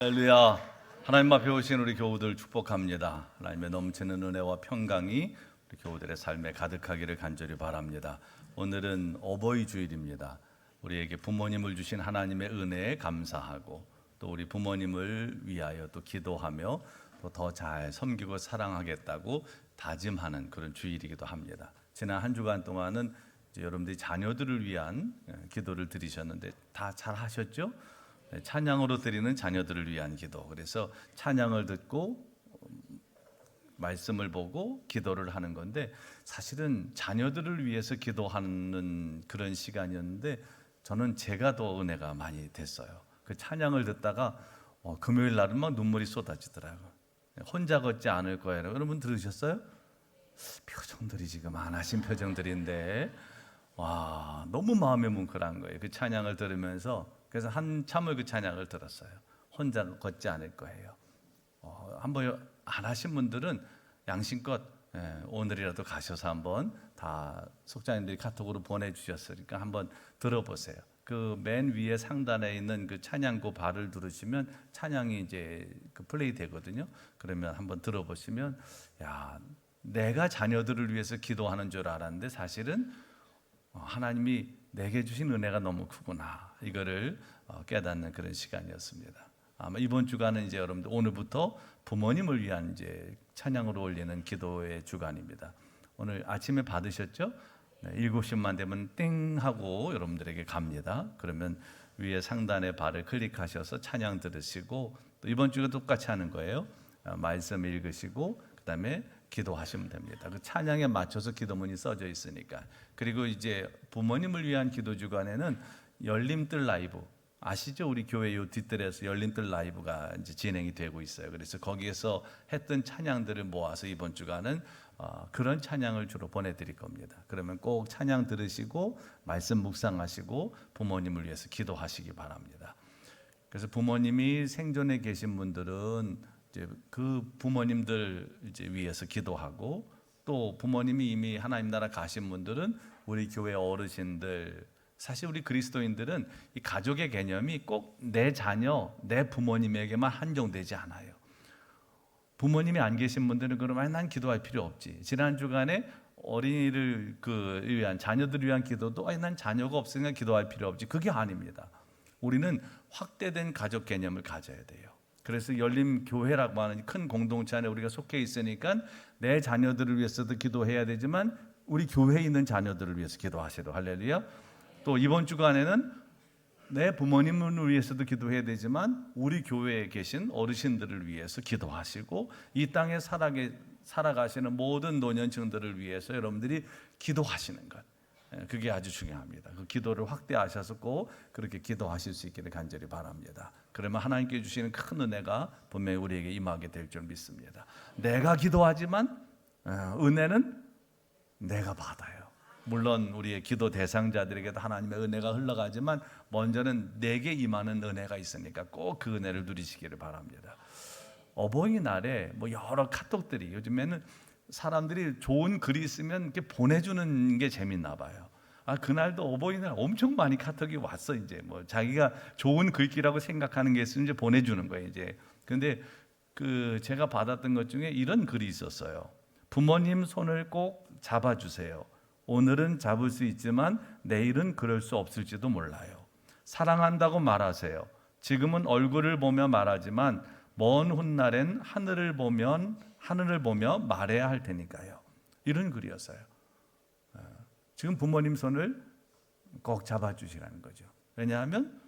할렐루야. 하나님 앞에 오신 우리 교우들 축복합니다. 하나님의 넘치는 은혜와 평강이 우리 교우들의 삶에 가득하기를 간절히 바랍니다. 오늘은 어버이 주일입니다. 우리에게 부모님을 주신 하나님의 은혜에 감사하고 또 우리 부모님을 위하여 또 기도하며 또 더 잘 섬기고 사랑하겠다고 다짐하는 그런 주일이기도 합니다. 지난 한 주간 동안은 이제 여러분들이 자녀들을 위한 기도를 드리셨는데 다 잘 하셨죠? 찬양으로 드리는 자녀들을 위한 기도. 그래서 찬양을 듣고 말씀을 보고 기도를 하는 건데, 사실은 자녀들을 위해서 기도하는 그런 시간이었는데 저는 제가 더 은혜가 많이 됐어요. 그 찬양을 듣다가 금요일 날은 막 눈물이 쏟아지더라고요. 혼자 걷지 않을 거예요. 여러분 들으셨어요? 표정들이 지금 안 하신 표정들인데 와, 너무 마음에 뭉클한 거예요. 그 찬양을 들으면서. 그래서 한참을 그 찬양을 들었어요. 혼자 걷지 않을 거예요. 한번 안 하신 분들은 양심껏 오늘이라도 가셔서 한번 다 속자님들이 카톡으로 보내주셨으니까 한번 들어보세요. 그 맨 위에 상단에 있는 그 찬양고 바를 누르시면 찬양이 이제 그 플레이 되거든요. 그러면 한번 들어보시면, 야, 내가 자녀들을 위해서 기도하는 줄 알았는데 사실은 하나님이 내게 주신 은혜가 너무 크구나, 이거를 깨닫는 그런 시간이었습니다. 아마 이번 주간은 이제 여러분들 오늘부터 부모님을 위한 이제 찬양으로 올리는 기도의 주간입니다. 오늘 아침에 받으셨죠? 7시만 되면 띵 하고 여러분들에게 갑니다. 그러면 위에 상단에 발을 클릭하셔서 찬양 들으시고, 또 이번 주가 똑같이 하는 거예요. 말씀 읽으시고 그다음에 기도하시면 됩니다. 그 찬양에 맞춰서 기도문이 써져 있으니까. 그리고 이제 부모님을 위한 기도 주간에는 열림들 라이브 아시죠? 우리 교회 요 뒷뜰에서 열림들 라이브가 이제 진행이 되고 있어요. 그래서 거기에서 했던 찬양들을 모아서 이번 주간은 그런 찬양을 주로 보내드릴 겁니다. 그러면 꼭 찬양 들으시고 말씀 묵상하시고 부모님을 위해서 기도하시기 바랍니다. 그래서 부모님이 생존에 계신 분들은 이제 그 부모님들 이제 위해서 기도하고, 또 부모님이 이미 하나님 나라 가신 분들은 우리 교회 어르신들, 사실 우리 그리스도인들은 이 가족의 개념이 꼭 내 자녀, 내 부모님에게만 한정되지 않아요. 부모님이 안 계신 분들은 그러면 난 기도할 필요 없지. 지난 주간에 어린이를 위한 자녀들을 위한 기도도 난 자녀가 없으니까 기도할 필요 없지. 그게 아닙니다. 우리는 확대된 가족 개념을 가져야 돼요. 그래서 열림 교회라고 하는 큰 공동체 안에 우리가 속해 있으니까 내 자녀들을 위해서도 기도해야 되지만 우리 교회에 있는 자녀들을 위해서 기도하시러, 할렐루야. 또 이번 주간에는 내 부모님을 위해서도 기도해야 되지만 우리 교회에 계신 어르신들을 위해서 기도하시고, 이 땅에 살아가시는 모든 노년층들을 위해서 여러분들이 기도하시는 것, 그게 아주 중요합니다. 그 기도를 확대하셔서 꼭 그렇게 기도하실 수 있기를 간절히 바랍니다. 그러면 하나님께 주시는 큰 은혜가 분명히 우리에게 임하게 될 줄 믿습니다. 내가 기도하지만 은혜는 내가 받아요. 물론 우리의 기도 대상자들에게도 하나님의 은혜가 흘러가지만 먼저는 내게 임하는 은혜가 있으니까 꼭 그 은혜를 누리시기를 바랍니다. 어버이날에 뭐 여러 카톡들이, 요즘에는 사람들이 좋은 글이 있으면 이렇게 보내주는 게 재밌나 봐요. 그날도 어버이날 엄청 많이 카톡이 왔어. 이제 뭐 자기가 좋은 글귀라고 생각하는 게 있으면 이제 보내주는 거예요. 이제 근데 제가 받았던 것 중에 이런 글이 있었어요. 부모님 손을 꼭 잡아주세요. 오늘은 잡을 수 있지만 내일은 그럴 수 없을지도 몰라요. 사랑한다고 말하세요. 지금은 얼굴을 보며 말하지만 먼 훗날엔 하늘을 보며 말해야 할 테니까요. 이런 글이었어요. 지금 부모님 손을 꼭 잡아주시라는 거죠. 왜냐하면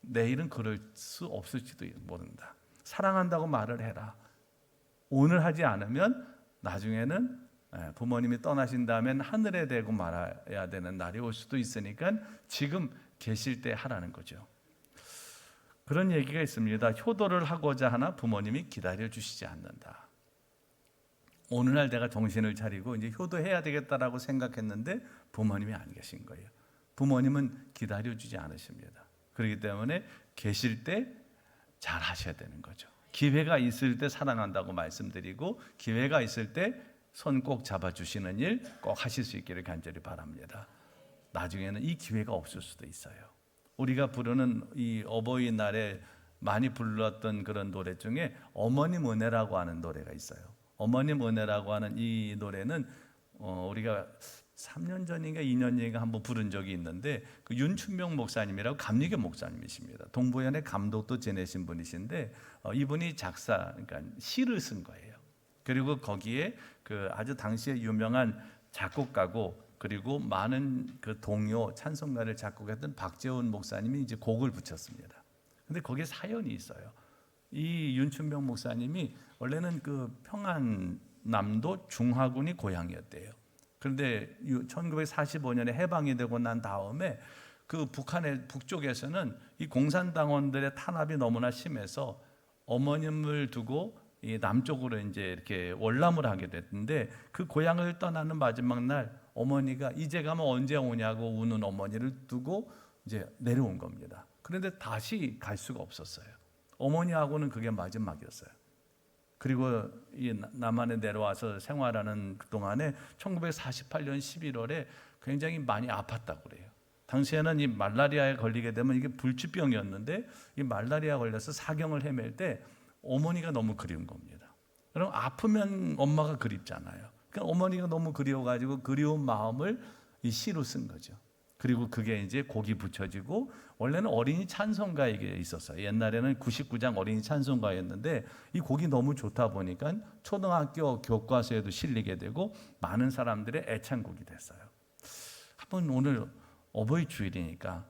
내일은 그럴 수 없을지도 모른다. 사랑한다고 말을 해라. 오늘 하지 않으면 나중에는 부모님이 떠나신 다음엔 하늘에 대고 말아야 되는 날이 올 수도 있으니까 지금 계실 때 하라는 거죠. 그런 얘기가 있습니다. 효도를 하고자 하나 부모님이 기다려 주시지 않는다. 오늘날 내가 정신을 차리고 이제 효도해야 되겠다라고 생각했는데 부모님이 안 계신 거예요. 부모님은 기다려 주지 않으십니다. 그렇기 때문에 계실 때 잘 하셔야 되는 거죠. 기회가 있을 때 사랑한다고 말씀드리고, 기회가 있을 때 손 꼭 잡아주시는 일 꼭 하실 수 있기를 간절히 바랍니다. 나중에는 이 기회가 없을 수도 있어요. 우리가 부르는 이 어버이날의 많이 불렀던 그런 노래 중에 어머님 은혜라고 하는 노래가 있어요. 어머님 은혜라고 하는 이 노래는 우리가 3년 전인가 2년 전인가 한번 부른 적이 있는데 그 윤춘명 목사님이라고 감리교 목사님이십니다. 동부연의 감독도 지내신 분이신데 이분이 그러니까 시를 쓴 거예요. 그리고 거기에 그 아주 당시에 유명한 작곡가고 그리고 많은 그 동요 찬송가를 작곡했던 박재훈 목사님이 이제 곡을 붙였습니다. 근데 거기에 사연이 있어요. 이 윤춘명 목사님이 원래는 그 평안남도 중화군이 고향이었대요. 그런데 1945년에 해방이 되고 난 다음에 그 북한의 북쪽에서는 이 공산당원들의 탄압이 너무나 심해서 어머님을 두고 이 남쪽으로 이제 이렇게 월남을 하게 됐는데 그 고향을 떠나는 마지막 날 어머니가 이제 가면 언제 오냐고 우는 어머니를 두고 이제 내려온 겁니다. 그런데 다시 갈 수가 없었어요. 어머니하고는 그게 마지막이었어요. 그리고 이 남한에 내려와서 생활하는 그동안에 1948년 11월에 굉장히 많이 아팠다고 그래요. 당시에는 이 말라리아에 걸리게 되면 이게 불치병이었는데 이 말라리아 걸려서 사경을 헤맬 때 어머니가 너무 그리운 겁니다. 그럼 아프면 엄마가 그립잖아요. 그러니까 어머니가 너무 그리워가지고 그리운 마음을 이 시로 쓴 거죠. 그리고 그게 이제 곡이 붙여지고 원래는 어린이 찬송가에 있었어요. 옛날에는 99장 어린이 찬송가였는데 이 곡이 너무 좋다 보니까 초등학교 교과서에도 실리게 되고 많은 사람들의 애창곡이 됐어요. 한번 오늘 어버이 주일이니까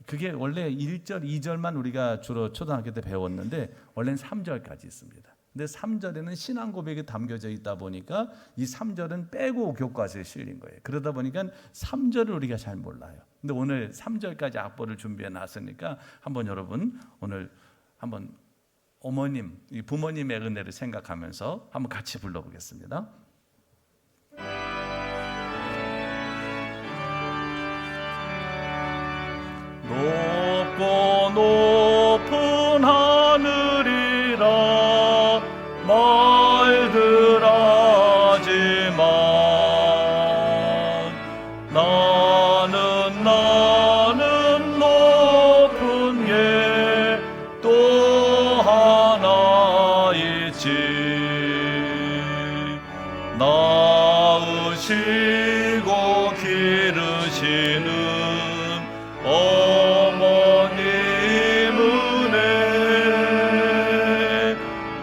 그게 원래 1절, 2절만 우리가 주로 초등학교 때 배웠는데 원래는 3절까지 있습니다. 근데 3절에는 신앙 고백이 담겨져 있다 보니까 이 3절은 빼고 교과서에 실린 거예요. 그러다 보니까 3절을 우리가 잘 몰라요. 근데 오늘 3절까지 악보를 준비해 놨으니까 한번 여러분 오늘 한번 어머님, 이 부모님의 은혜를 생각하면서 한번 같이 불러보겠습니다. 높고 높은 하늘이라 말들 하지만 나는 높은 게 또 하나 있지 낳으시고 기르시는 어머님 은혜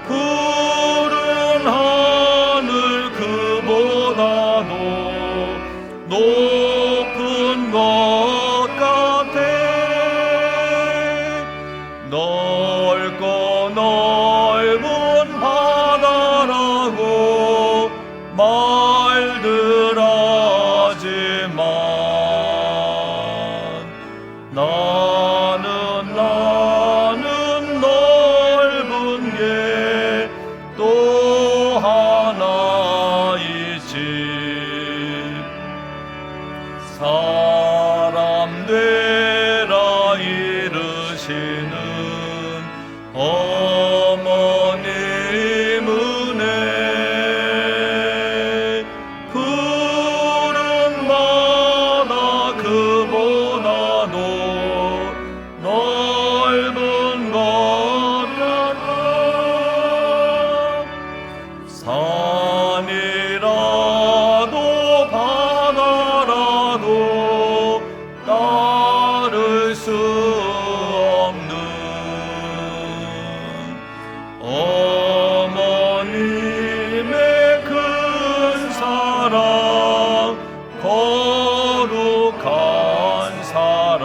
푸른 하늘 그보다도 높은 것 같아 넓고 넓은 바다라고 말들 하지만 나는 넓은 게 또 하나 있지 사람 되라 이르시는 어머님 은혜 푸른 바다 그보다도 넓은 것 같아 산이라도 바다라도 따를 수 없는 어머님의 큰 사랑 거룩한 사랑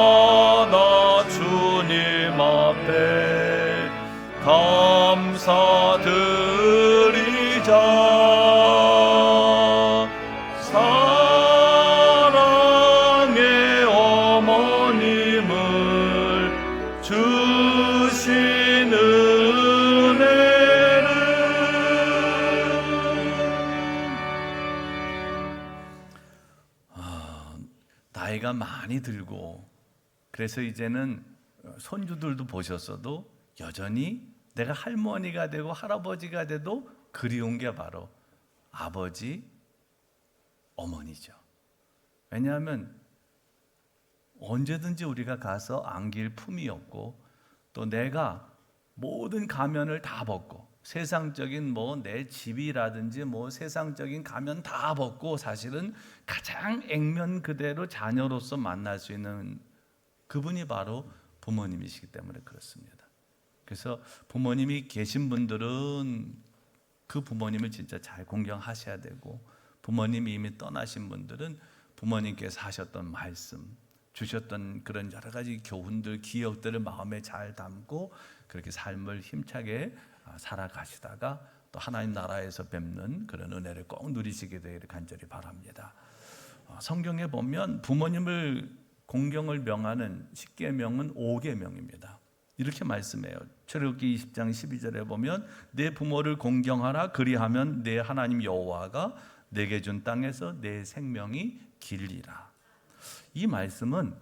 날마다 주님 앞에 감사드리자 사랑의 어머님을 주신 은혜를 나이가 많이 들고 그래서 이제는 손주들도 보셨어도 여전히 내가 할머니가 되고 할아버지가 돼도 그리운 게 바로 아버지, 어머니죠. 왜냐하면 언제든지 우리가 가서 안길 품이 없고, 또 내가 모든 가면을 다 벗고, 세상적인 내 집이라든지 세상적인 가면 다 벗고 사실은 가장 액면 그대로 자녀로서 만날 수 있는 그분이 바로 부모님이시기 때문에 그렇습니다. 그래서 부모님이 계신 분들은 그 부모님을 진짜 잘 공경하셔야 되고, 부모님이 이미 떠나신 분들은 부모님께서 하셨던 말씀, 주셨던 그런 여러 가지 교훈들, 기억들을 마음에 잘 담고 그렇게 삶을 힘차게 살아가시다가 또 하나님 나라에서 뵙는 그런 은혜를 꼭 누리시게 되기를 간절히 바랍니다. 성경에 보면 부모님을 공경을 명하는 10계명은 5계명입니다. 이렇게 말씀해요. 출애굽기 20장 12절에 보면 내 부모를 공경하라, 그리하면 내 하나님 여호와가 내게 준 땅에서 내 생명이 길리라. 이 말씀은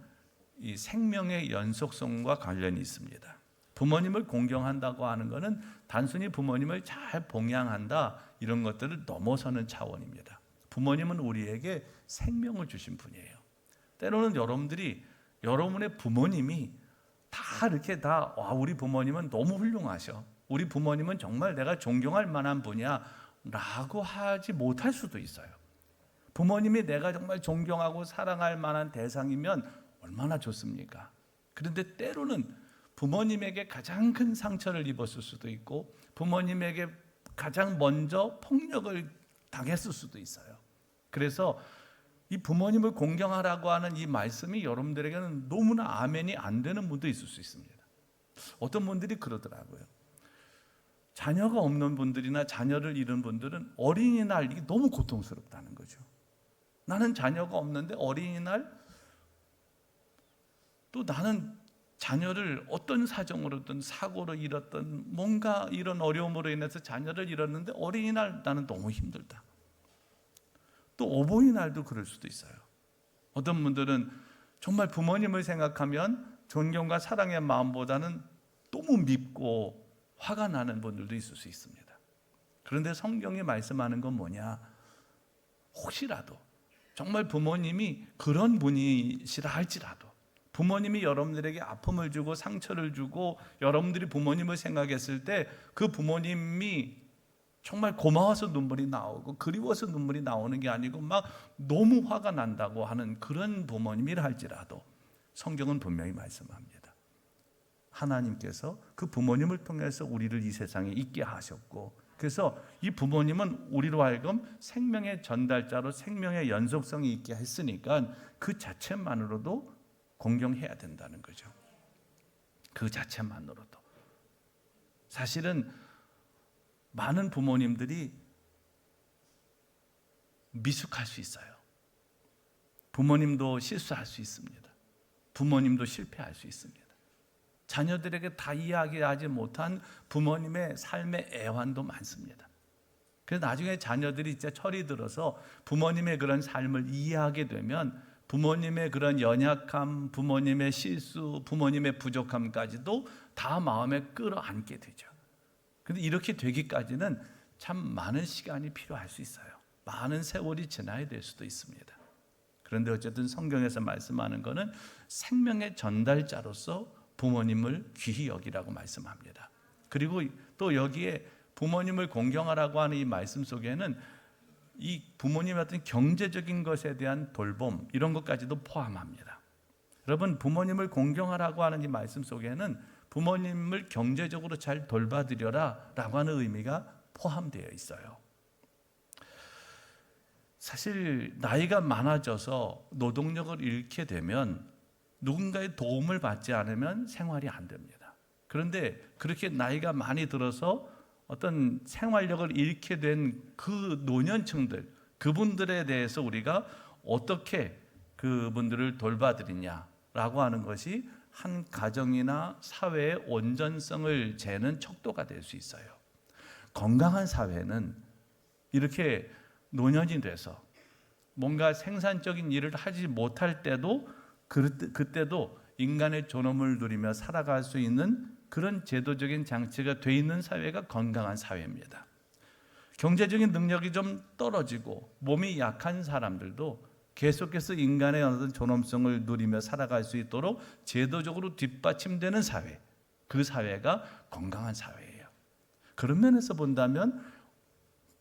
이 생명의 연속성과 관련이 있습니다. 부모님을 공경한다고 하는 것은 단순히 부모님을 잘 봉양한다 이런 것들을 넘어서는 차원입니다. 부모님은 우리에게 생명을 주신 분이에요. 때로는 여러분의 부모님이 다 이렇게 우리 부모님은 너무 훌륭하셔, 우리 부모님은 정말 내가 존경할 만한 분이야 라고 하지 못할 수도 있어요. 부모님이 내가 정말 존경하고 사랑할 만한 대상이면 얼마나 좋습니까? 그런데 때로는 부모님에게 가장 큰 상처를 입었을 수도 있고, 부모님에게 가장 먼저 폭력을 당했을 수도 있어요. 그래서 이 부모님을 공경하라고 하는 이 말씀이 여러분들에게는 너무나 아멘이 안 되는 분도 있을 수 있습니다. 어떤 분들이 그러더라고요. 자녀가 없는 분들이나 자녀를 잃은 분들은 어린이날 이게 너무 고통스럽다는 거죠. 나는 자녀가 없는데 어린이날, 또 나는 자녀를 어떤 사정으로든 사고로 잃었던 뭔가 이런 어려움으로 인해서 자녀를 잃었는데 어린이날 나는 너무 힘들다. 또 어버이날도 그럴 수도 있어요. 어떤 분들은 정말 부모님을 생각하면 존경과 사랑의 마음보다는 너무 밉고 화가 나는 분들도 있을 수 있습니다. 그런데 성경이 말씀하는 건 뭐냐? 혹시라도 정말 부모님이 그런 분이시라 할지라도, 부모님이 여러분들에게 아픔을 주고 상처를 주고 여러분들이 부모님을 생각했을 때 그 부모님이 정말 고마워서 눈물이 나오고 그리워서 눈물이 나오는 게 아니고 막 너무 화가 난다고 하는 그런 부모님이라 할지라도 성경은 분명히 말씀합니다. 하나님께서 그 부모님을 통해서 우리를 이 세상에 있게 하셨고, 그래서 이 부모님은 우리로 하여금 생명의 전달자로 생명의 연속성이 있게 했으니까 그 자체만으로도 공경해야 된다는 거죠. 그 자체만으로도. 사실은 많은 부모님들이 미숙할 수 있어요. 부모님도 실수할 수 있습니다. 부모님도 실패할 수 있습니다. 자녀들에게 다 이야기하지 못한 부모님의 삶의 애환도 많습니다. 그래서 나중에 자녀들이 진짜 철이 들어서 부모님의 그런 삶을 이해하게 되면 부모님의 그런 연약함, 부모님의 실수, 부모님의 부족함까지도 다 마음에 끌어안게 되죠. 그런데 이렇게 되기까지는 참 많은 시간이 필요할 수 있어요. 많은 세월이 지나야 될 수도 있습니다. 그런데 어쨌든 성경에서 말씀하는 것은 생명의 전달자로서 부모님을 귀히 여기라고 말씀합니다. 그리고 또 여기에 부모님을 공경하라고 하는 이 말씀 속에는 이 부모님의 어떤 경제적인 것에 대한 돌봄, 이런 것까지도 포함합니다. 여러분, 부모님을 공경하라고 하는 이 말씀 속에는 부모님을 경제적으로 잘 돌봐드려라 라고 하는 의미가 포함되어 있어요. 사실 나이가 많아져서 노동력을 잃게 되면 누군가의 도움을 받지 않으면 생활이 안 됩니다. 그런데 그렇게 나이가 많이 들어서 어떤 생활력을 잃게 된 그 노년층들, 그분들에 대해서 우리가 어떻게 그분들을 돌봐드리냐라고 하는 것이 한 가정이나 사회의 온전성을 재는 척도가 될 수 있어요. 건강한 사회는 이렇게 노년이 돼서 뭔가 생산적인 일을 하지 못할 때도 그때도 인간의 존엄을 누리며 살아갈 수 있는 그런 제도적인 장치가 돼 있는 사회가 건강한 사회입니다. 경제적인 능력이 좀 떨어지고 몸이 약한 사람들도 계속해서 인간의 어떤 존엄성을 누리며 살아갈 수 있도록 제도적으로 뒷받침되는 사회, 그 사회가 건강한 사회예요. 그런 면에서 본다면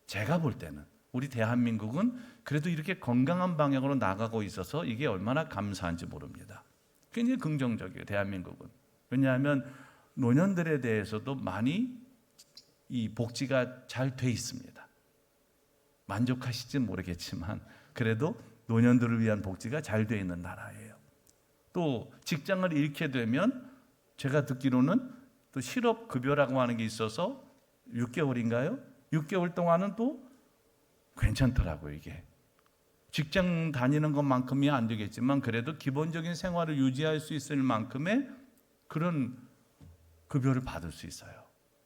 제가 볼 때는 우리 대한민국은 그래도 이렇게 건강한 방향으로 나가고 있어서 이게 얼마나 감사한지 모릅니다. 굉장히 긍정적이에요, 대한민국은. 왜냐하면 노년들에 대해서도 많이 이 복지가 잘 돼 있습니다. 만족하실지는 모르겠지만 그래도 노년들을 위한 복지가 잘 돼 있는 나라예요. 또 직장을 잃게 되면 제가 듣기로는 또 실업급여라고 하는 게 있어서 6개월인가요? 6개월 동안은 또 괜찮더라고요. 이게 직장 다니는 것만큼이 안 되겠지만 그래도 기본적인 생활을 유지할 수 있을 만큼의 그런 급여를 받을 수 있어요.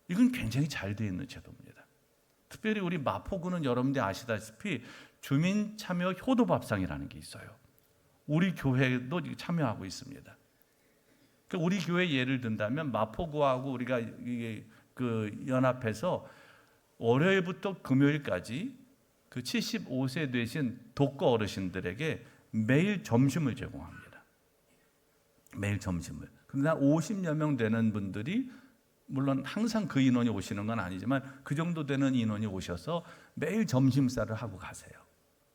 이건 굉장히 잘 되어 있는 제도입니다. 특별히 우리 마포구는 여러분들 아시다시피 주민참여 효도밥상이라는 게 있어요. 우리 교회도 참여하고 있습니다. 우리 교회 예를 든다면 마포구하고 우리가 이게 그 연합해서 월요일부터 금요일까지 그 75세 되신 독거 어르신들에게 매일 점심을 제공합니다. 매일 점심을. 근데 한 50여 명 되는 분들이 물론 항상 그 인원이 오시는 건 아니지만 그 정도 되는 인원이 오셔서 매일 점심사를 하고 가세요.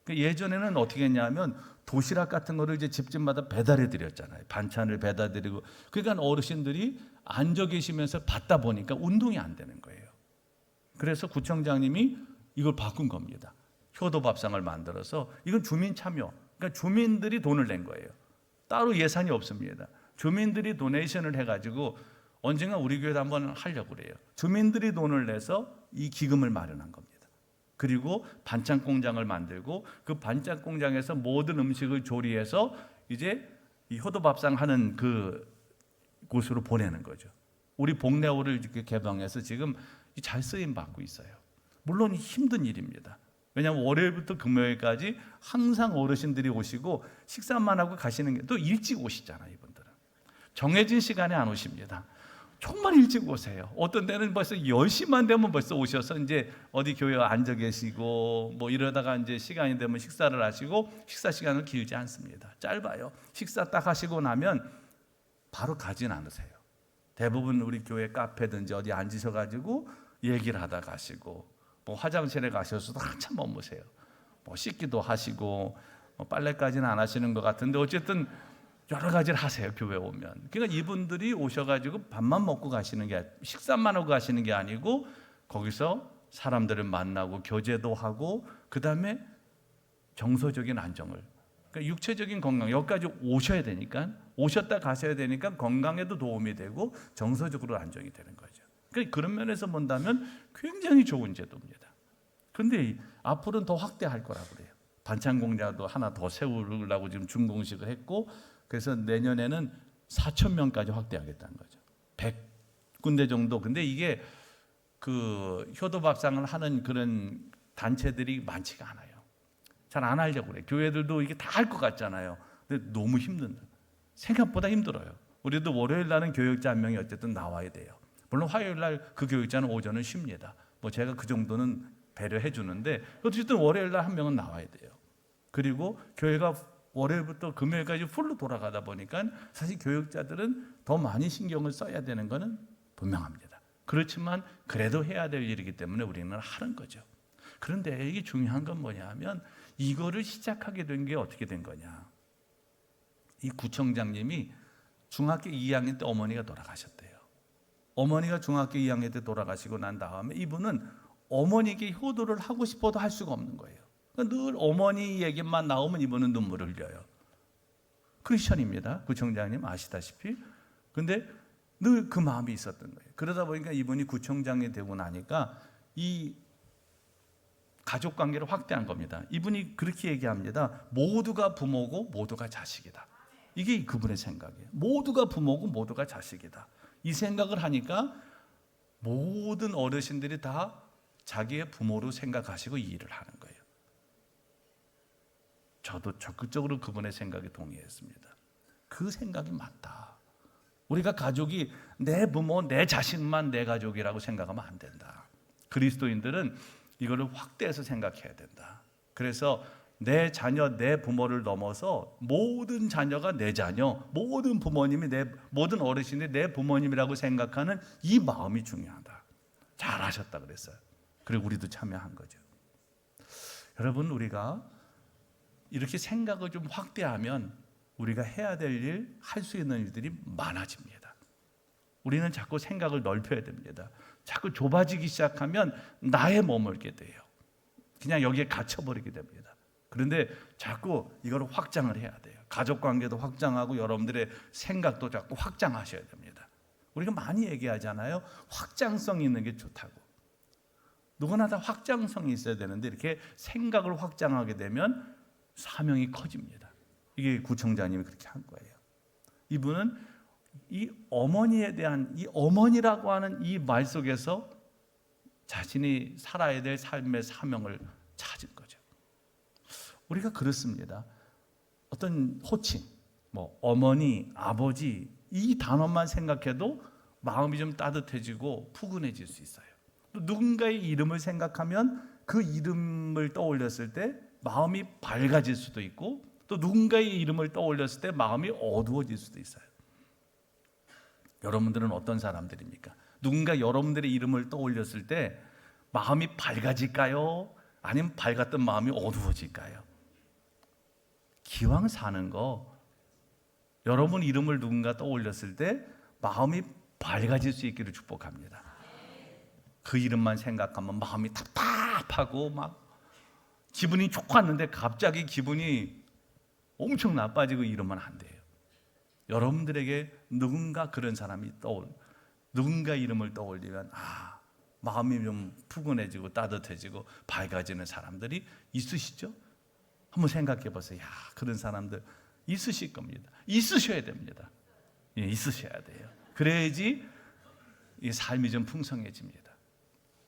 예전에는 어떻게 했냐면 도시락 같은 거를 이제 집집마다 배달해 드렸잖아요. 반찬을 배달 드리고. 그러니까 어르신들이 앉아 계시면서 받다 보니까 운동이 안 되는 거예요. 그래서 구청장님이 이걸 바꾼 겁니다. 효도밥상을 만들어서 이건 주민 참여. 그러니까 주민들이 돈을 낸 거예요. 따로 예산이 없습니다. 주민들이 도네이션을 해가지고 언젠가 우리 교회도 한번 하려고 그래요. 주민들이 돈을 내서 이 기금을 마련한 겁니다. 그리고 반찬 공장을 만들고 그 반찬 공장에서 모든 음식을 조리해서 이제 이 효도밥상 하는 그 곳으로 보내는 거죠. 우리 복내호를 이렇게 개방해서 지금 잘 쓰임 받고 있어요. 물론 힘든 일입니다. 왜냐하면 월요일부터 금요일까지 항상 어르신들이 오시고 식사만 하고 가시는 게 또 일찍 오시잖아요. 이분들은 정해진 시간에 안 오십니다. 정말 일찍 오세요. 어떤 때는 벌써 10시만 되면 벌써 오셔서 이제 어디 교회에 앉아 계시고 뭐 이러다가 이제 시간이 되면 식사를 하시고 식사 시간은 길지 않습니다. 짧아요. 식사 딱 하시고 나면 바로 가진 않으세요. 대부분 우리 교회 카페든지 어디 앉으셔가지고 얘기를 하다 가시고 뭐 화장실에 가셔서도 한참 머무세요. 뭐 씻기도 하시고 뭐 빨래까지는 안 하시는 것 같은데 어쨌든 여러 가지를 하세요. 교회 오면. 그러니까 이분들이 오셔가지고 밥만 먹고 가시는 게 식사만 하고 가시는 게 아니고 거기서 사람들을 만나고 교제도 하고 그 다음에 정서적인 안정을, 그러니까 육체적인 건강, 여기까지 오셔야 되니까 오셨다 가셔야 되니까 건강에도 도움이 되고 정서적으로 안정이 되는 거죠. 그러니까 그런 면에서 본다면 굉장히 좋은 제도입니다. 그런데 앞으로는 더 확대할 거라고 그래요. 반찬 공장도 하나 더 세우려고 지금 준공식을 했고 그래서 내년에는 4,000명까지 확대하겠다는 거죠. 100군데 정도. 근데 이게 그 효도밥상을 하는 그런 단체들이 많지가 않아요. 잘 안 하려고 그래요. 교회들도 이게 다 할 것 같잖아요. 근데 너무 힘든다. 생각보다 힘들어요. 우리도 월요일 날은 교육자 한 명이 어쨌든 나와야 돼요. 물론 화요일 날 그 교육자는 오전은 쉽니다. 뭐 제가 그 정도는 배려해 주는데 어쨌든 월요일 날 한 명은 나와야 돼요. 그리고 교회가 월요일부터 금요일까지 풀로 돌아가다 보니까 사실 교육자들은 더 많이 신경을 써야 되는 것은 분명합니다. 그렇지만 그래도 해야 될 일이기 때문에 우리는 하는 거죠. 그런데 이게 중요한 건 뭐냐면 이거를 시작하게 된 게 어떻게 된 거냐. 이 구청장님이 중학교 2학년 때 어머니가 돌아가셨대요. 어머니가 중학교 2학년 때 돌아가시고 난 다음에 이분은 어머니에게 효도를 하고 싶어도 할 수가 없는 거예요. 늘 어머니 얘기만 나오면 이분은 눈물을 흘려요. 크리스천입니다. 구청장님 아시다시피. 근데 늘 그 마음이 있었던 거예요. 그러다 보니까 이분이 구청장이 되고 나니까 이 가족 관계를 확대한 겁니다. 이분이 그렇게 얘기합니다. 모두가 부모고 모두가 자식이다. 이게 그분의 생각이에요. 모두가 부모고 모두가 자식이다. 이 생각을 하니까 모든 어르신들이 다 자기의 부모로 생각하시고 이 일을 하는 거예요. 저도 적극적으로 그분의 생각에 동의했습니다. 그 생각이 맞다. 우리가 가족이 내 부모, 내 자식만 내 가족이라고 생각하면 안 된다. 그리스도인들은 이거를 확대해서 생각해야 된다. 그래서 내 자녀, 내 부모를 넘어서 모든 자녀가 내 자녀, 모든 부모님이 모든 어르신이 내 부모님이라고 생각하는 이 마음이 중요하다. 잘하셨다 그랬어요. 그리고 우리도 참여한 거죠. 여러분, 우리가 이렇게 생각을 좀 확대하면 우리가 해야 될 일, 할 수 있는 일들이 많아집니다. 우리는 자꾸 생각을 넓혀야 됩니다. 자꾸 좁아지기 시작하면 나에 머물게 돼요. 그냥 여기에 갇혀버리게 됩니다. 그런데 자꾸 이걸 확장을 해야 돼요. 가족관계도 확장하고 여러분들의 생각도 자꾸 확장하셔야 됩니다. 우리가 많이 얘기하잖아요. 확장성 있는 게 좋다고. 누구나 다 확장성이 있어야 되는데 이렇게 생각을 확장하게 되면 사명이 커집니다. 이게 구청장님이 그렇게 한 거예요. 이분은 이 어머니에 대한, 이 어머니라고 하는 이 말 속에서 자신이 살아야 될 삶의 사명을 찾은 거죠. 우리가 그렇습니다. 어떤 호칭, 어머니, 아버지 이 단어만 생각해도 마음이 좀 따뜻해지고 푸근해질 수 있어요. 또 누군가의 이름을 생각하면 그 이름을 떠올렸을 때 마음이 밝아질 수도 있고, 또 누군가의 이름을 떠올렸을 때 마음이 어두워질 수도 있어요. 여러분들은 어떤 사람들입니까? 누군가 여러분들의 이름을 떠올렸을 때 마음이 밝아질까요? 아니면 밝았던 마음이 어두워질까요? 기왕 사는 거, 여러분 이름을 누군가 떠올렸을 때 마음이 밝아질 수 있기를 축복합니다. 그 이름만 생각하면 마음이 답답하고 막 기분이 좋았는데 갑자기 기분이 엄청 나빠지고 이러면 안 돼요. 여러분들에게 누군가 그런 사람이 누군가 이름을 떠올리면 마음이 좀 푸근해지고 따뜻해지고 밝아지는 사람들이 있으시죠? 한번 생각해 보세요. 그런 사람들 있으실 겁니다. 있으셔야 됩니다. 있으셔야 돼요. 그래야지 이 삶이 좀 풍성해집니다.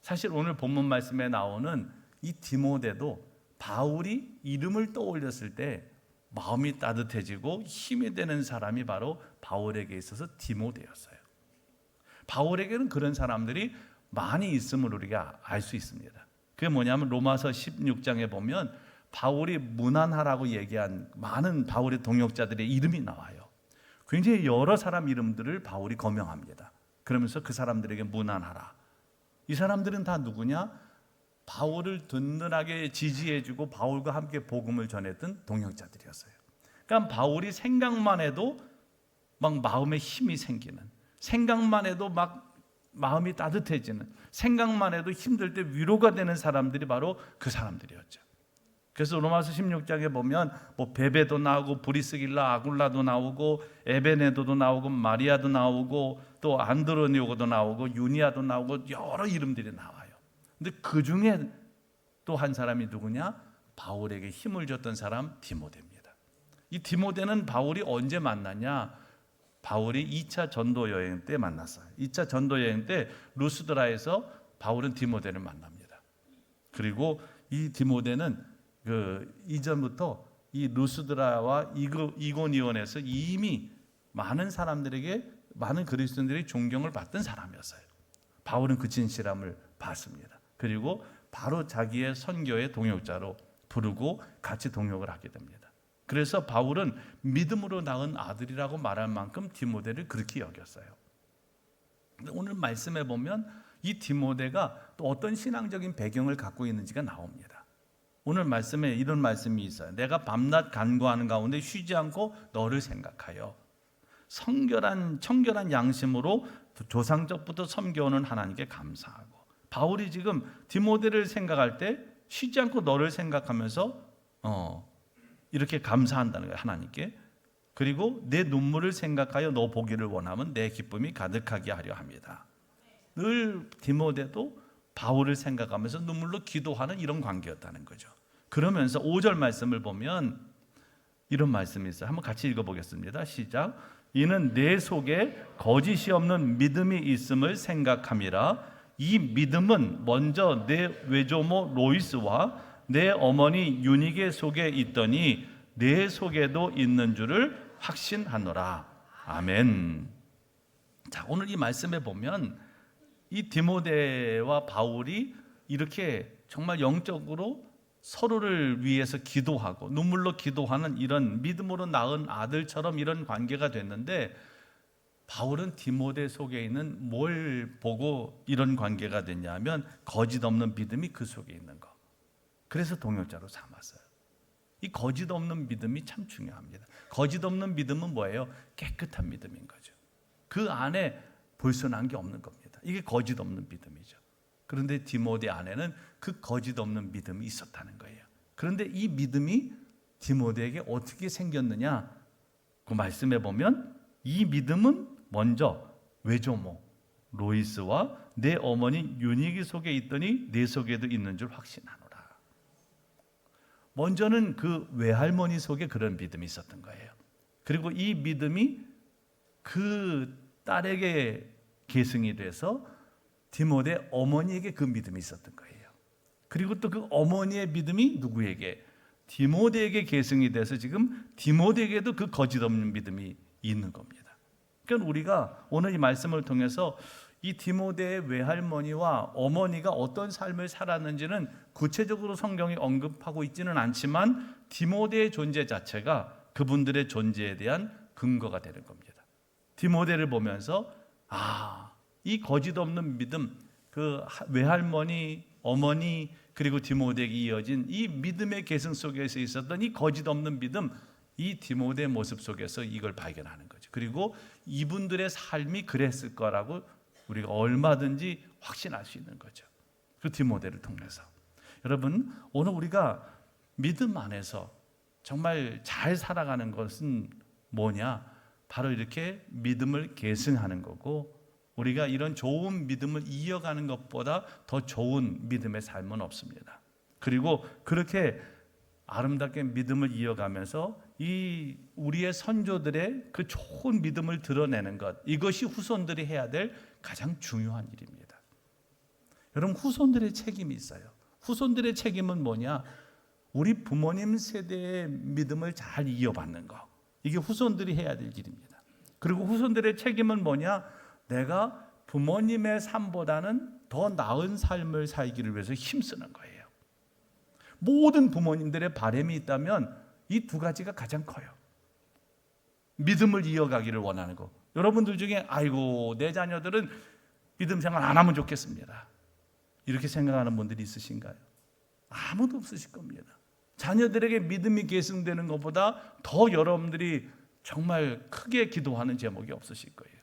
사실 오늘 본문 말씀에 나오는 이 디모데도 바울이 이름을 떠올렸을 때 마음이 따뜻해지고 힘이 되는 사람이 바로 바울에게 있어서 디모데였어요. 바울에게는 그런 사람들이 많이 있음을 우리가 알 수 있습니다. 그게 뭐냐면 로마서 16장에 보면 바울이 문안하라고 얘기한 많은 바울의 동역자들의 이름이 나와요. 굉장히 여러 사람 이름들을 바울이 거명합니다. 그러면서 그 사람들에게 문안하라. 이 사람들은 다 누구냐? 바울을 든든하게 지지해주고 바울과 함께 복음을 전했던 동역자들이었어요. 그러니까 바울이 생각만 해도 막 마음에 힘이 생기는, 생각만 해도 막 마음이 따뜻해지는, 생각만 해도 힘들 때 위로가 되는 사람들이 바로 그 사람들이었죠. 그래서 로마서 16장에 보면 베베도 나오고 브리스길라 아굴라도 나오고 에베네도도 나오고 마리아도 나오고 또 안드로니오도 나오고 유니아도 나오고 여러 이름들이 나와요. 근데 그 중에 또 한 사람이 누구냐? 바울에게 힘을 줬던 사람 디모데입니다. 이 디모데는 바울이 언제 만났냐? 바울이 2차 전도 여행 때 만났어요. 2차 전도 여행 때 루스드라에서 바울은 디모데를 만납니다. 그리고 이 디모데는 이전부터 이 루스드라와 이고니온에서 이미 많은 사람들에게, 많은 그리스도인들이 존경을 받던 사람이었어요. 바울은 그 진실함을 봤습니다. 그리고 바로 자기의 선교의 동역자로 부르고 같이 동역을 하게 됩니다. 그래서 바울은 믿음으로 낳은 아들이라고 말할 만큼 디모데를 그렇게 여겼어요. 오늘 말씀에 보면 이 디모데가 또 어떤 신앙적인 배경을 갖고 있는지가 나옵니다. 오늘 말씀에 이런 말씀이 있어요. 내가 밤낮 간구하는 가운데 쉬지 않고 너를 생각하여 청결한 양심으로 조상적부터 섬겨오는 하나님께 감사하고. 바울이 지금 디모데를 생각할 때 쉬지 않고 너를 생각하면서 이렇게 감사한다는 거예요, 하나님께. 그리고 내 눈물을 생각하여 너 보기를 원하면 내 기쁨이 가득하게 하려 합니다. 늘 디모데도 바울을 생각하면서 눈물로 기도하는 이런 관계였다는 거죠. 그러면서 5절 말씀을 보면 이런 말씀이 있어요. 한번 같이 읽어보겠습니다. 시작. 이는 내 속에 거짓이 없는 믿음이 있음을 생각함이라. 이 믿음은 먼저 내 외조모 로이스와 내 어머니 유니게 속에 있더니 내 속에도 있는 줄을 확신하노라. 아멘. 자, 오늘 이 말씀에 보면 이 디모데와 바울이 이렇게 정말 영적으로 서로를 위해서 기도하고 눈물로 기도하는 이런 믿음으로 낳은 아들처럼 이런 관계가 됐는데, 바울은 디모데 속에 있는 뭘 보고 이런 관계가 됐냐면 거짓 없는 믿음이 그 속에 있는 거. 그래서 동역자로 삼았어요. 이 거짓 없는 믿음이 참 중요합니다. 거짓 없는 믿음은 뭐예요? 깨끗한 믿음인 거죠. 그 안에 불순한 게 없는 겁니다. 이게 거짓 없는 믿음이죠. 그런데 디모데 안에는 그 거짓 없는 믿음이 있었다는 거예요. 그런데 이 믿음이 디모데에게 어떻게 생겼느냐? 그 말씀에 보면 이 믿음은 먼저 외조모 로이스와 내 어머니 유니기 속에 있더니 내 속에도 있는 줄 확신하노라. 먼저는 그 외할머니 속에 그런 믿음이 있었던 거예요. 그리고 이 믿음이 그 딸에게 계승이 돼서 디모데 어머니에게 그 믿음이 있었던 거예요. 그리고 또 그 어머니의 믿음이 누구에게? 디모데에게 계승이 돼서 지금 디모데에게도 그 거짓 없는 믿음이 있는 겁니다. 그러니까 우리가 오늘 이 말씀을 통해서 이 디모데의 외할머니와 어머니가 어떤 삶을 살았는지는 구체적으로 성경이 언급하고 있지는 않지만 디모데의 존재 자체가 그분들의 존재에 대한 근거가 되는 겁니다. 디모데를 보면서 이 거짓 없는 믿음, 그 외할머니, 어머니 그리고 디모데에게 이어진 이 믿음의 계승 속에서 있었던 이 거짓 없는 믿음, 이 디모데의 모습 속에서 이걸 발견하는 거죠. 그리고 이분들의 삶이 그랬을 거라고 우리가 얼마든지 확신할 수 있는 거죠. 그 디모데를 통해서. 여러분, 오늘 우리가 믿음 안에서 정말 잘 살아가는 것은 뭐냐? 바로 이렇게 믿음을 계승하는 거고, 우리가 이런 좋은 믿음을 이어가는 것보다 더 좋은 믿음의 삶은 없습니다. 그리고 그렇게 아름답게 믿음을 이어가면서 이 우리의 선조들의 그 좋은 믿음을 드러내는 것, 이것이 후손들이 해야 될 가장 중요한 일입니다. 여러분, 후손들의 책임이 있어요. 후손들의 책임은 뭐냐? 우리 부모님 세대의 믿음을 잘 이어받는 거, 이게 후손들이 해야 될 일입니다. 그리고 후손들의 책임은 뭐냐? 내가 부모님의 삶보다는 더 나은 삶을 살기를 위해서 힘쓰는 거예요. 모든 부모님들의 바람이 있다면 이 두 가지가 가장 커요. 믿음을 이어가기를 원하는 거. 여러분들 중에 아이고 내 자녀들은 믿음 생활 안 하면 좋겠습니다, 이렇게 생각하는 분들이 있으신가요? 아무도 없으실 겁니다. 자녀들에게 믿음이 계승되는 것보다 더 여러분들이 정말 크게 기도하는 제목이 없으실 거예요.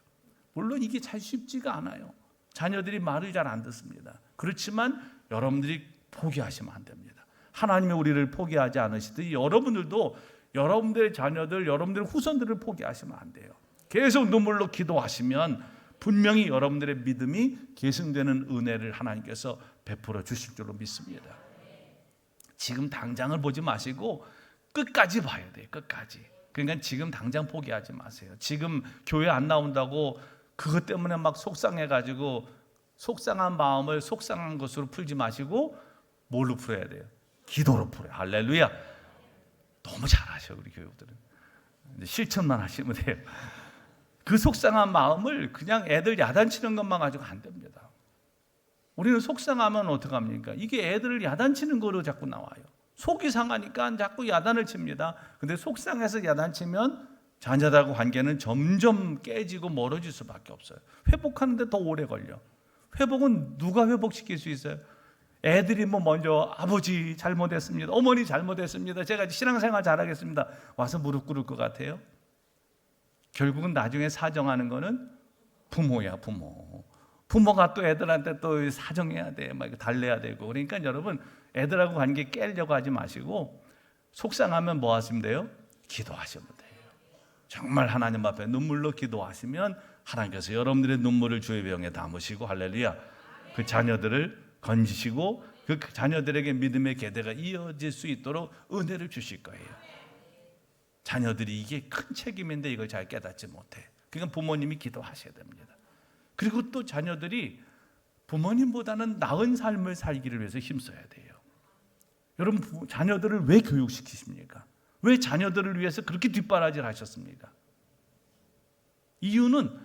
물론 이게 잘 쉽지가 않아요. 자녀들이 말을 잘 안 듣습니다. 그렇지만 여러분들이 포기하시면 안 됩니다. 하나님이 우리를 포기하지 않으시듯이 여러분들도 여러분들의 자녀들, 여러분들의 후손들을 포기하시면 안 돼요. 계속 눈물로 기도하시면 분명히 여러분들의 믿음이 계승되는 은혜를 하나님께서 베풀어 주실 줄로 믿습니다. 지금 당장을 보지 마시고 끝까지 봐야 돼요. 끝까지. 그러니까 지금 당장 포기하지 마세요. 지금 교회 안 나온다고 그것 때문에 막 속상해가지고 속상한 마음을 속상한 것으로 풀지 마시고 뭘로 풀어야 돼요? 기도로 풀어요. 할렐루야. 너무 잘하셔 우리 교육들은. 실천만 하시면 돼요. 그 속상한 마음을 그냥 애들 야단치는 것만 가지고 안 됩니다. 우리는 속상하면 어떡합니까? 이게 애들을 야단치는 거로 자꾸 나와요. 속이 상하니까 자꾸 야단을 칩니다. 근데 속상해서 야단치면 자녀들하고 관계는 점점 깨지고 멀어질 수밖에 없어요. 회복하는데 더 오래 걸려. 회복은 누가 회복시킬 수 있어요? 애들이 먼저 아버지 잘못했습니다, 어머니 잘못했습니다, 제가 신앙생활 잘하겠습니다 와서 무릎 꿇을 것 같아요? 결국은 나중에 사정하는 거는 부모야. 부모가 또 애들한테 또 사정해야 돼, 막 달래야 되고. 그러니까 여러분, 애들하고 관계 깨려고 하지 마시고 속상하면 뭐 하시면 돼요? 기도하시면 돼요. 정말 하나님 앞에 눈물로 기도하시면 하나님께서 여러분들의 눈물을 주의 병에 담으시고, 할렐루야, 그 자녀들을 건지시고 그 자녀들에게 믿음의 계대가 이어질 수 있도록 은혜를 주실 거예요. 자녀들이 이게 큰 책임인데 이걸 잘 깨닫지 못해. 그러니까 부모님이 기도하셔야 됩니다. 그리고 또 자녀들이 부모님보다는 나은 삶을 살기를 위해서 힘써야 돼요. 여러분, 자녀들을 왜 교육시키십니까? 왜 자녀들을 위해서 그렇게 뒷바라지를 하셨습니까? 이유는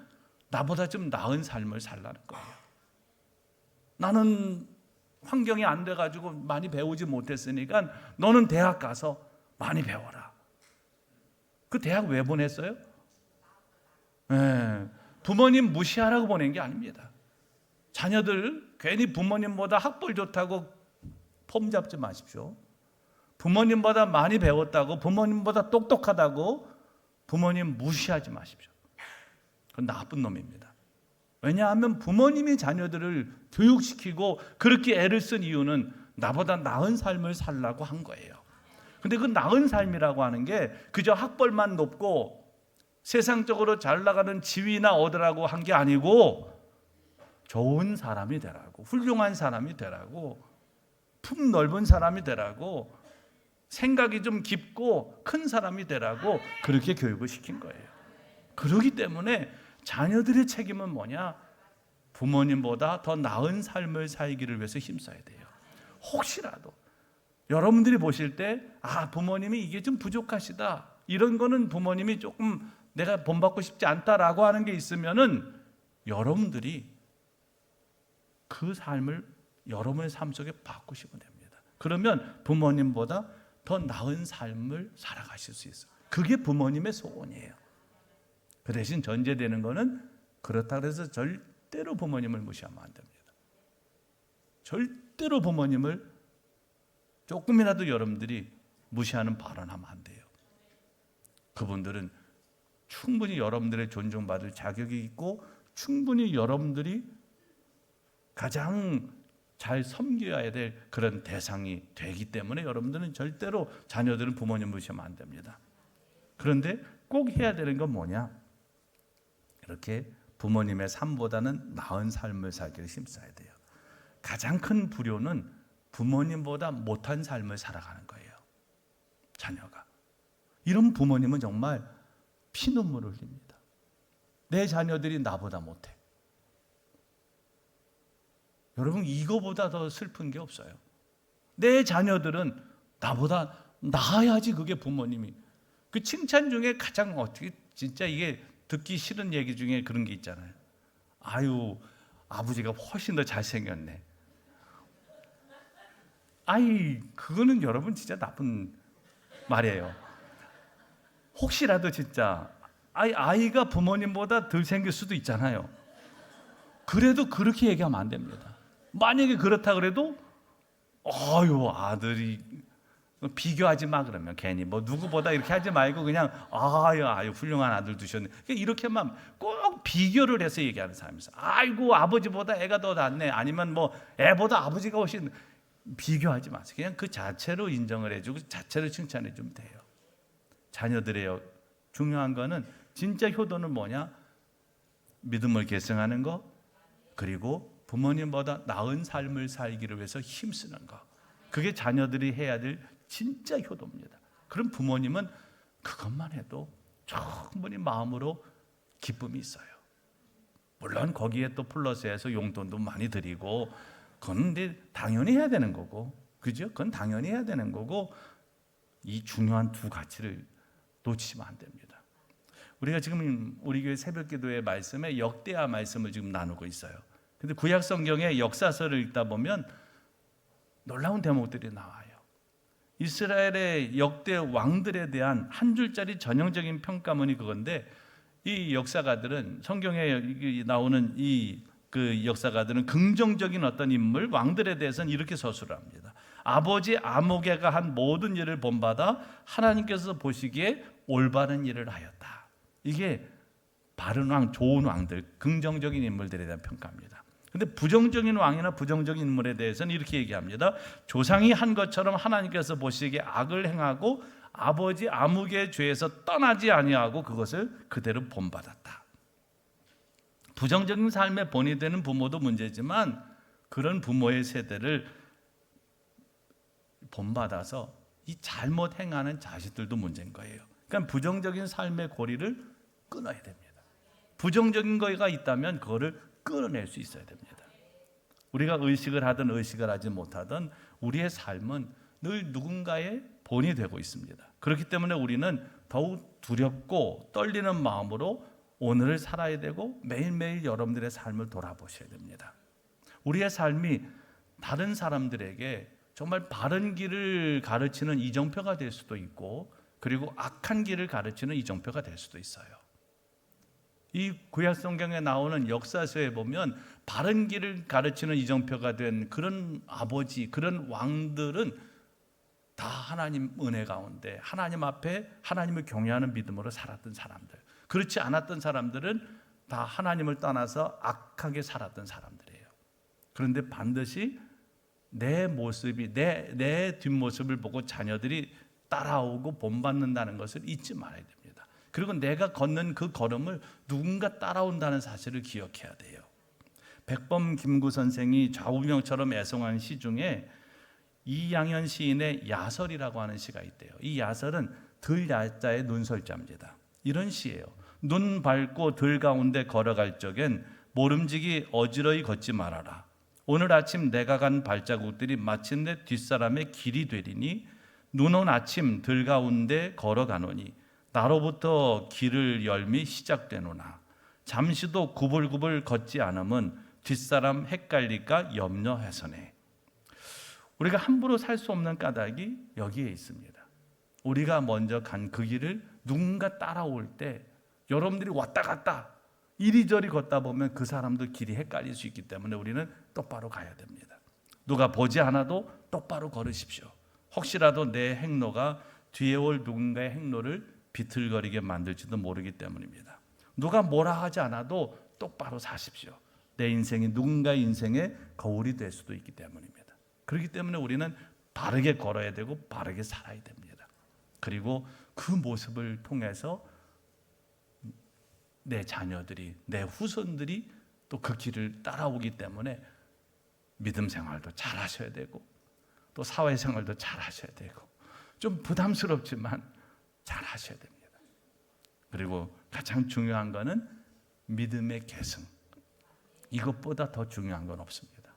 나보다 좀 나은 삶을 살라는 거예요. 나는 환경이 안 돼가지고 많이 배우지 못했으니까 너는 대학 가서 많이 배워라. 그 대학 왜 보냈어요? 부모님 무시하라고 보낸 게 아닙니다. 자녀들 괜히 부모님보다 학벌 좋다고 폼 잡지 마십시오. 부모님보다 많이 배웠다고, 부모님보다 똑똑하다고 부모님 무시하지 마십시오. 그건 나쁜 놈입니다. 왜냐하면 부모님이 자녀들을 교육시키고 그렇게 애를 쓴 이유는 나보다 나은 삶을 살라고 한 거예요. 근데 그 나은 삶이라고 하는 게 그저 학벌만 높고 세상적으로 잘 나가는 지위나 얻으라고 한 게 아니고 좋은 사람이 되라고, 훌륭한 사람이 되라고, 품 넓은 사람이 되라고, 생각이 좀 깊고 큰 사람이 되라고 그렇게 교육을 시킨 거예요. 그렇기 때문에 자녀들의 책임은 뭐냐? 부모님보다 더 나은 삶을 살기를 위해서 힘써야 돼요. 혹시라도 여러분들이 보실 때 부모님이 이게 좀 부족하시다, 이런 거는 부모님이 조금 내가 본받고 싶지 않다라고 하는 게 있으면은 여러분들이 그 삶을 여러분의 삶 속에 바꾸시면 됩니다. 그러면 부모님보다 더 나은 삶을 살아가실 수 있어요. 그게 부모님의 소원이에요. 그 대신 전제되는 거는 그렇다고 해서 절대로 부모님을 무시하면 안 됩니다. 절대로 부모님을 조금이라도 여러분들이 무시하는 발언하면 안 돼요. 그분들은 충분히 여러분들의 존중받을 자격이 있고 충분히 여러분들이 가장 잘 섬겨야 될 그런 대상이 되기 때문에 여러분들은 절대로 자녀들은 부모님 무시하면 안 됩니다. 그런데 꼭 해야 되는 건 뭐냐? 이렇게 부모님의 삶보다는 나은 삶을 살기를 힘써야 돼요. 가장 큰 불효는 부모님보다 못한 삶을 살아가는 거예요. 자녀가. 이런 부모님은 정말 피눈물을 흘립니다. 내 자녀들이 나보다 못해. 여러분, 이거보다 더 슬픈 게 없어요. 내 자녀들은 나보다 나아야지. 그게 부모님이. 그 칭찬 중에 가장 어떻게 진짜 이게 듣기 싫은 얘기 중에 그런 게 있잖아요. 아유, 아버지가 훨씬 더 잘생겼네. 그거는 여러분 진짜 나쁜 말이에요. 혹시라도 진짜 아이가 부모님보다 덜 생길 수도 있잖아요. 그래도 그렇게 얘기하면 안 됩니다. 만약에 그렇다 그래도 아들이 비교하지 마. 그러면 괜히 누구보다 이렇게 하지 말고 그냥 아유 훌륭한 아들 두셨네. 이렇게만 꼭 비교를 해서 얘기하는 사람이 있어요. 아이고 아버지보다 애가 더 낫네. 아니면 애보다 아버지가 훨씬. 비교하지 마세요. 그냥 그 자체로 인정을 해주고 자체로 칭찬해 주면 돼요. 자녀들의 중요한 거는 진짜 효도는 뭐냐? 믿음을 계승하는 거, 그리고 부모님보다 나은 삶을 살기를 위해서 힘쓰는 거. 그게 자녀들이 해야 될 진짜 효도입니다. 그럼 부모님은 그것만 해도 충분히 마음으로 기쁨이 있어요. 물론 거기에 또 플러스해서 용돈도 많이 드리고, 그건 당연히 해야 되는 거고, 그죠? 그건 당연히 해야 되는 거고, 이 중요한 두 가치를 놓치시면 안 됩니다. 우리가 지금 우리 교회 새벽기도의 말씀에 역대하 말씀을 지금 나누고 있어요. 근데 구약 성경의 역사서를 읽다 보면 놀라운 대목들이 나와요. 이스라엘의 역대 왕들에 대한 한 줄짜리 전형적인 평가문이 그건데, 이 역사가들은, 성경에 나오는 그 역사가들은 긍정적인 어떤 인물, 왕들에 대해서는 이렇게 서술을 합니다. 아버지 아모개가 한 모든 일을 본받아 하나님께서 보시기에 올바른 일을 하였다. 이게 바른 왕, 좋은 왕들, 긍정적인 인물들에 대한 평가입니다. 근데 부정적인 왕이나 부정적인 인물에 대해서는 이렇게 얘기합니다. 조상이 한 것처럼 하나님께서 보시기에 악을 행하고 아버지 아무개의 죄에서 떠나지 아니하고 그것을 그대로 본받았다. 부정적인 삶에 본이 되는 부모도 문제지만 그런 부모의 세대를 본받아서 이 잘못 행하는 자식들도 문제인 거예요. 그러니까 부정적인 삶의 고리를 끊어야 됩니다. 부정적인 거가 있다면 그거를 끊어낼 수 있어야 됩니다. 우리가 의식을 하든 의식을 하지 못하든 우리의 삶은 늘 누군가의 본이 되고 있습니다. 그렇기 때문에 우리는 더욱 두렵고 떨리는 마음으로 오늘을 살아야 되고 매일매일 여러분들의 삶을 돌아보셔야 됩니다. 우리의 삶이 다른 사람들에게 정말 바른 길을 가르치는 이정표가 될 수도 있고, 그리고 악한 길을 가르치는 이정표가 될 수도 있어요. 이 구약 성경에 나오는 역사서에 보면 바른 길을 가르치는 이정표가 된 그런 아버지, 그런 왕들은 다 하나님 은혜 가운데 하나님 앞에 하나님을 경외하는 믿음으로 살았던 사람들. 그렇지 않았던 사람들은 다 하나님을 떠나서 악하게 살았던 사람들이에요. 그런데 반드시 내 모습이, 내 뒷모습을 보고 자녀들이 따라오고 본받는다는 것을 잊지 말아야 됩니다. 그리고 내가 걷는 그 걸음을 누군가 따라온다는 사실을 기억해야 돼요. 백범 김구 선생이 좌우명처럼 애송한 시 중에 이양현 시인의 야설이라고 하는 시가 있대요. 이 야설은 들야자의 눈설자입니다. 이런 시예요. 눈 밝고 들 가운데 걸어갈 적엔 모름지기 어지러이 걷지 말아라. 오늘 아침 내가 간 발자국들이 마침내 뒷사람의 길이 되리니 눈 온 아침 들 가운데 걸어가노니 나로부터 길을 열미 시작되노나 잠시도 구불구불 걷지 않으면 뒷사람 헷갈릴까 염려해서네. 우리가 함부로 살 수 없는 까닭이 여기에 있습니다. 우리가 먼저 간 그 길을 누군가 따라올 때 여러분들이 왔다 갔다 이리저리 걷다 보면 그 사람도 길이 헷갈릴 수 있기 때문에 우리는 똑바로 가야 됩니다. 누가 보지 않아도 똑바로 걸으십시오. 혹시라도 내 행로가 뒤에 올 누군가의 행로를 비틀거리게 만들지도 모르기 때문입니다. 누가 뭐라 하지 않아도 똑바로 사십시오. 내 인생이 누군가의 인생의 거울이 될 수도 있기 때문입니다. 그렇기 때문에 우리는 바르게 걸어야 되고 바르게 살아야 됩니다. 그리고 그 모습을 통해서 내 자녀들이, 내 후손들이 또 그 길을 따라오기 때문에 믿음 생활도 잘 하셔야 되고 또 사회생활도 잘 하셔야 되고 좀 부담스럽지만 잘 하셔야 됩니다. 그리고 가장 중요한 거는 믿음의 계승. 이것보다 더 중요한 건 없습니다.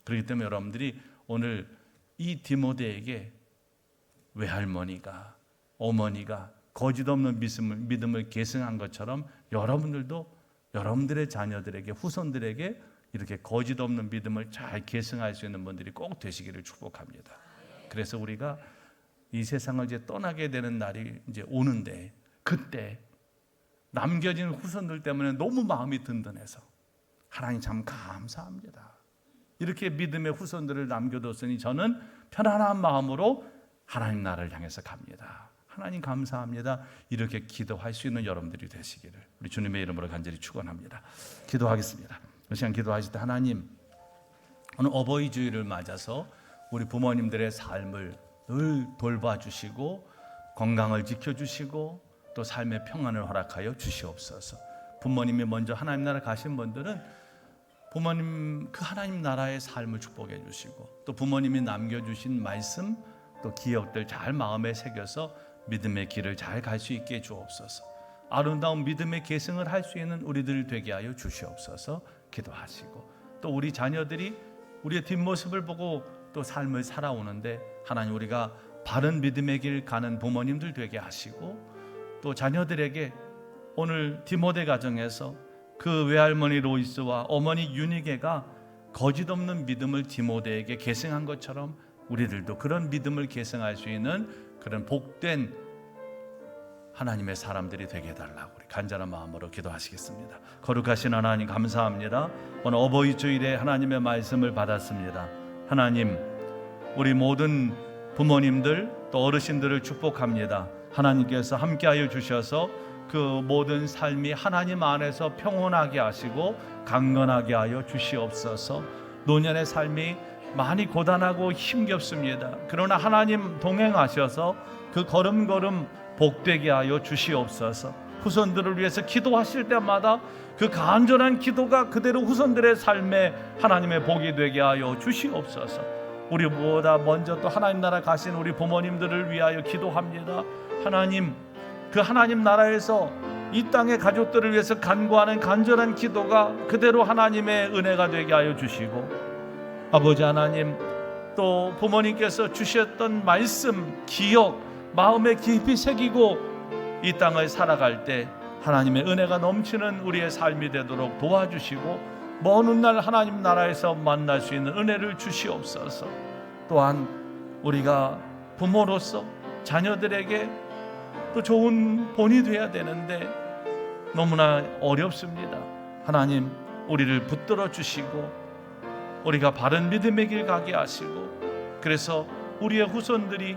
그렇기 때문에 여러분들이 오늘 이 디모데에게 외할머니가, 어머니가 거짓 없는 믿음을 계승한 것처럼 여러분들도 여러분들의 자녀들에게, 후손들에게 이렇게 거짓 없는 믿음을 잘 계승할 수 있는 분들이 꼭 되시기를 축복합니다. 그래서 우리가 이 세상을 이제 떠나게 되는 날이 이제 오는데, 그때 남겨진 후손들 때문에 너무 마음이 든든해서 하나님 참 감사합니다. 이렇게 믿음의 후손들을 남겨뒀으니 저는 편안한 마음으로 하나님 나라를 향해서 갑니다. 하나님 감사합니다. 이렇게 기도할 수 있는 여러분들이 되시기를 우리 주님의 이름으로 간절히 축원합니다. 기도하겠습니다. 이 시간 기도하실 때 하나님, 오늘 어버이 주일을 맞아서 우리 부모님들의 삶을 늘 돌봐주시고 건강을 지켜주시고 또 삶의 평안을 허락하여 주시옵소서. 부모님이 먼저 하나님 나라 가신 분들은 부모님 그 하나님 나라의 삶을 축복해 주시고 또 부모님이 남겨주신 말씀 또 기억들 잘 마음에 새겨서 믿음의 길을 잘 갈 수 있게 해 주옵소서. 아름다운 믿음의 계승을 할 수 있는 우리들 되게 하여 주시옵소서. 기도하시고 또 우리 자녀들이 우리의 뒷모습을 보고 또 삶을 살아오는데 하나님 우리가 바른 믿음의 길 가는 부모님들 되게 하시고 또 자녀들에게 오늘 디모데 가정에서 그 외할머니 로이스와 어머니 유니게가 거짓 없는 믿음을 디모데에게 계승한 것처럼 우리들도 그런 믿음을 계승할 수 있는 그런 복된 하나님의 사람들이 되게 해달라고 우리 간절한 마음으로 기도하시겠습니다. 거룩하신 하나님 감사합니다. 오늘 어버이 주일에 하나님의 말씀을 받았습니다. 하나님, 우리 모든 부모님들 또 어르신들을 축복합니다. 하나님께서 함께하여 주셔서 그 모든 삶이 하나님 안에서 평온하게 하시고 강건하게 하여 주시옵소서. 노년의 삶이 많이 고단하고 힘겹습니다. 그러나 하나님 동행하셔서 그 걸음걸음 복되게 하여 주시옵소서. 후손들을 위해서 기도하실 때마다 그 간절한 기도가 그대로 후손들의 삶에 하나님의 복이 되게 하여 주시옵소서. 우리보다 먼저 또 하나님 나라 가신 우리 부모님들을 위하여 기도합니다. 하나님, 그 하나님 나라에서 이 땅의 가족들을 위해서 간구하는 간절한 기도가 그대로 하나님의 은혜가 되게 하여 주시고, 아버지 하나님, 또 부모님께서 주셨던 말씀, 기억 마음에 깊이 새기고 이 땅을 살아갈 때 하나님의 은혜가 넘치는 우리의 삶이 되도록 도와주시고 먼 훗날 하나님 나라에서 만날 수 있는 은혜를 주시옵소서. 또한 우리가 부모로서 자녀들에게 또 좋은 본이 되어야 되는데 너무나 어렵습니다. 하나님, 우리를 붙들어 주시고 우리가 바른 믿음의 길 가게 하시고, 그래서 우리의 후손들이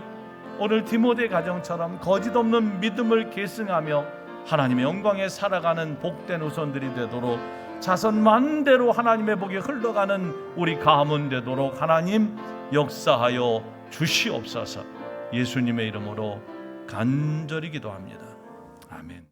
오늘 디모데 가정처럼 거짓 없는 믿음을 계승하며 하나님의 영광에 살아가는 복된 후손들이 되도록, 자손 만대로 하나님의 복이 흘러가는 우리 가문 되도록 하나님 역사하여 주시옵소서. 예수님의 이름으로 간절히 기도합니다. 아멘.